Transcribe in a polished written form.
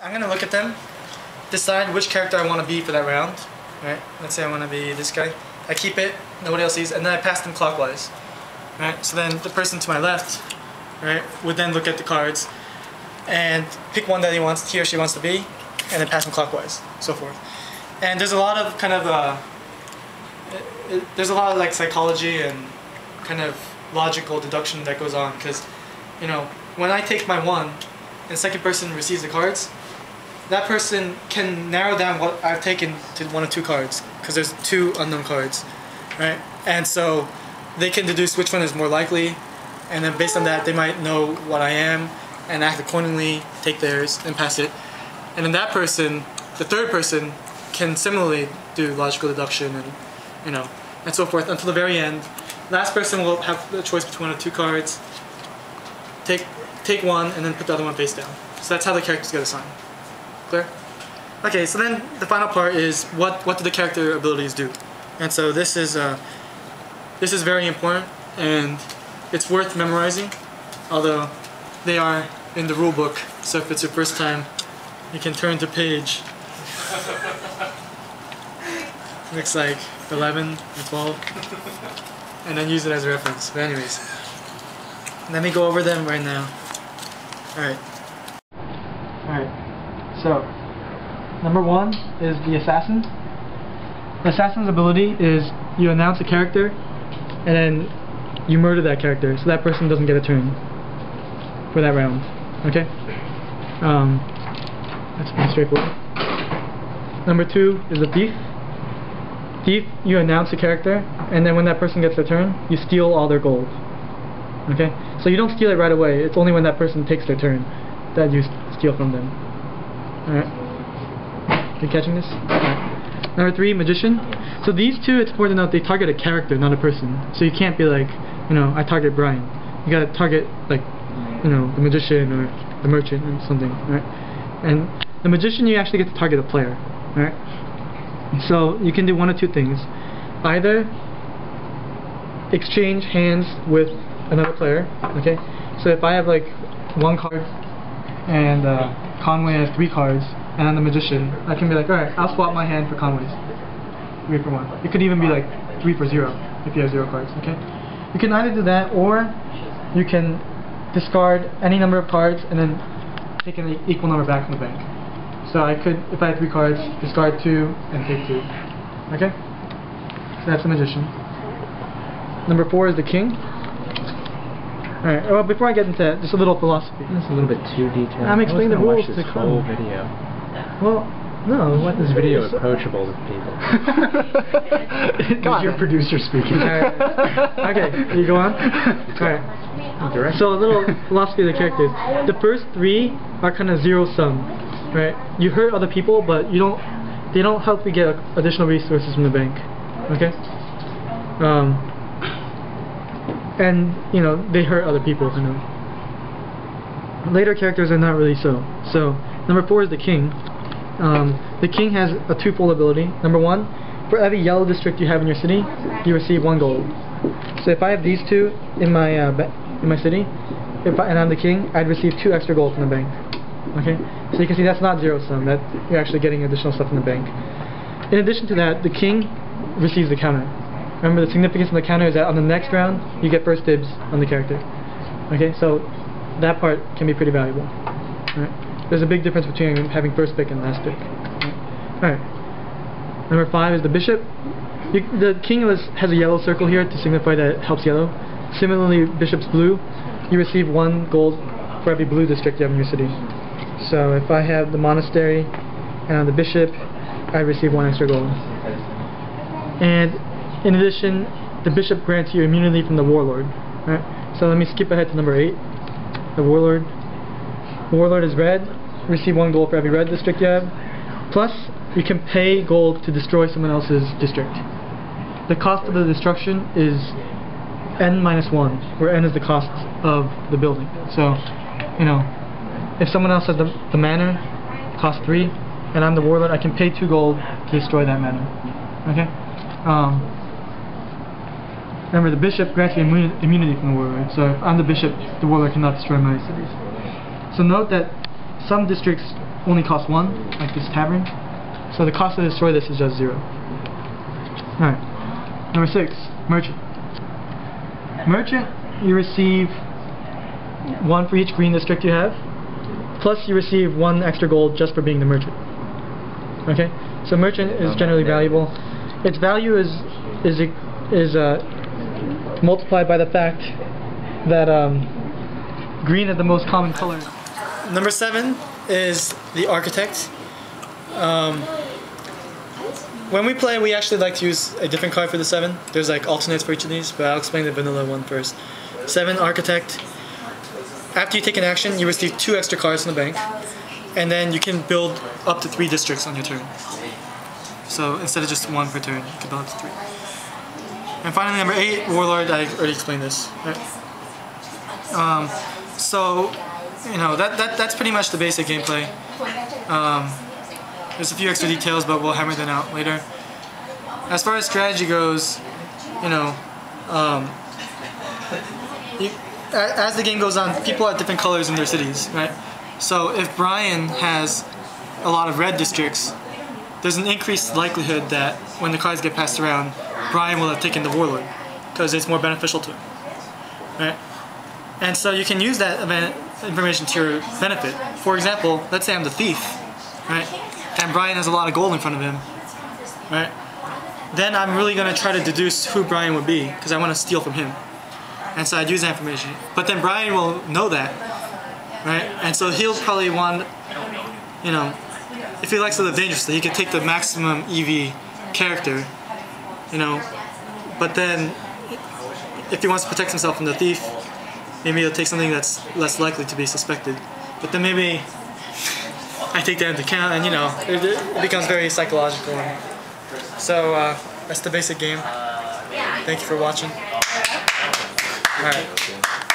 I'm gonna look at them, decide which character I want to be for that round. Right? Let's say I want to be this guy. I keep it, nobody else sees, and then I pass them clockwise. Right? So then the person to my left, right, would then look at the cards and pick one that he or she wants to be, and then pass them clockwise, so forth. And there's a lot of kind of there's a lot of like psychology and kind of logical deduction that goes on, because you know, when I take my one and the second person receives the cards, that person can narrow down what I've taken to one of two cards, because there's two unknown cards, right? And so they can deduce which one is more likely, and then based on that they might know what I am and act accordingly, take theirs and pass it. And then that person, the third person, can similarly do logical deduction and you know, and so forth until the very end. Last person will have the choice between one of two cards. Take one and then put the other one face down. So that's how the characters get assigned. Clear? Okay, so then the final part is what do the character abilities do? And so this is very important and it's worth memorizing, although they are in the rule book. So if it's your first time, you can turn to page looks like 11 or 12 and then use it as a reference. But anyways, let me go over them right now. Alright, so number one is the assassin. The assassin's ability is you announce a character and then you murder that character, so that person doesn't get a turn for that round. Okay? That's pretty straightforward. Number two is the thief. Thief, you announce a character, and then when that person gets their turn, you steal all their gold. Okay? So you don't steal it right away, it's only when that person takes their turn that you steal from them. Alright? You catching this? Alright. Number three, magician. So these two, it's important to note, they target a character, not a person. So you can't be like, you know, I target Brian. You gotta target, like, you know, the magician or the merchant or something. Alright? And the magician, you actually get to target a player. Alright? So you can do one of two things. Either exchange hands with another player. Okay? So if I have like one card and Conway has 3 cards and I'm the magician, I can be like, alright, I'll swap my hand for Conway's. 3 for 1. It could even be like 3 for 0 if you have 0 cards. Okay? You can either do that, or you can discard any number of cards and then take an equal number back from the bank. So I could, if I had 3 cards, discard 2 and take 2. Okay? So that's the magician. Number 4 is the king. Alright, well, before I get into that, just a little philosophy. That's a little bit too detailed. I'm explaining the rules to this whole video. Well, no. What this video is approachable to people. Come on, your producer speaking. Okay, you go on? Alright. So a little philosophy of the characters. The first 3 are kind of zero sum. Right? You hurt other people, but they don't help you get additional resources from the bank. Okay? And, you know, they hurt other people, you know. Later characters are not really so. So, number 4 is the king. The king has a twofold ability. Number 1, for every yellow district you have in your city, you receive 1 gold. So if I have these 2 in my city, and I'm the king, I'd receive 2 extra gold from the bank. Okay? So you can see that's not zero sum, that you're actually getting additional stuff from the bank. In addition to that, the king receives the counter. Remember, the significance of the counter is that on the next round, you get first dibs on the character. Okay, so that part can be pretty valuable. Alright? There's a big difference between having first pick and last pick. Alright. Number 5 is the bishop. The king has a yellow circle here to signify that it helps yellow. Similarly, bishop's blue. You receive 1 gold for every blue district you have in your city. So if I have the monastery and I'm the bishop, I receive 1 extra gold. And in addition, the bishop grants you immunity from the warlord. Right? So let me skip ahead to number 8. The warlord. The warlord is red. You receive 1 gold for every red district you have. Plus, you can pay gold to destroy someone else's district. The cost of the destruction is n-1, where n is the cost of the building. So, you know, if someone else has the manor, cost 3, and I'm the warlord, I can pay 2 gold to destroy that manor. Okay? Remember, the bishop grants you immunity from the warlord. So if I'm the bishop, the warlord cannot destroy my cities. So note that some districts only costs 1, like this tavern. So the cost to destroy this is just 0. Alright. Number 6, merchant. Merchant, you receive 1 for each green district you have, plus you receive 1 extra gold just for being the merchant. Okay? So merchant is generally valuable. Its value is multiplied by the fact that green is the most common color. Number 7 is the architect. When we play, we actually like to use a different card for the 7. There's like alternates for each of these, but I'll explain the vanilla one first. 7, architect. After you take an action, you receive 2 extra cards in the bank, and then you can build up to 3 districts on your turn. So instead of just 1 per turn, you can build up to 3. And finally, number 8, warlord. I already explained this. Right? So you know that's pretty much the basic gameplay. There's a few extra details, but we'll hammer them out later. As far as strategy goes, you know, as the game goes on, people have different colors in their cities, right? So if Brian has a lot of red districts, there's an increased likelihood that when the cards get passed around, Brian will have taken the warlord, because it's more beneficial to him, right? And so you can use that information to your benefit. For example, let's say I'm the thief, right? And Brian has a lot of gold in front of him, right? Then I'm really going to try to deduce who Brian would be, because I want to steal from him. And so I'd use that information. But then Brian will know that, right? And so he'll probably want, you know, if he likes to live dangerously, he could take the maximum EV character, you know. But then, if he wants to protect himself from the thief, maybe he'll take something that's less likely to be suspected. But then maybe I take that into account, and you know, it becomes very psychological. So that's the basic game. Thank you for watching. All right.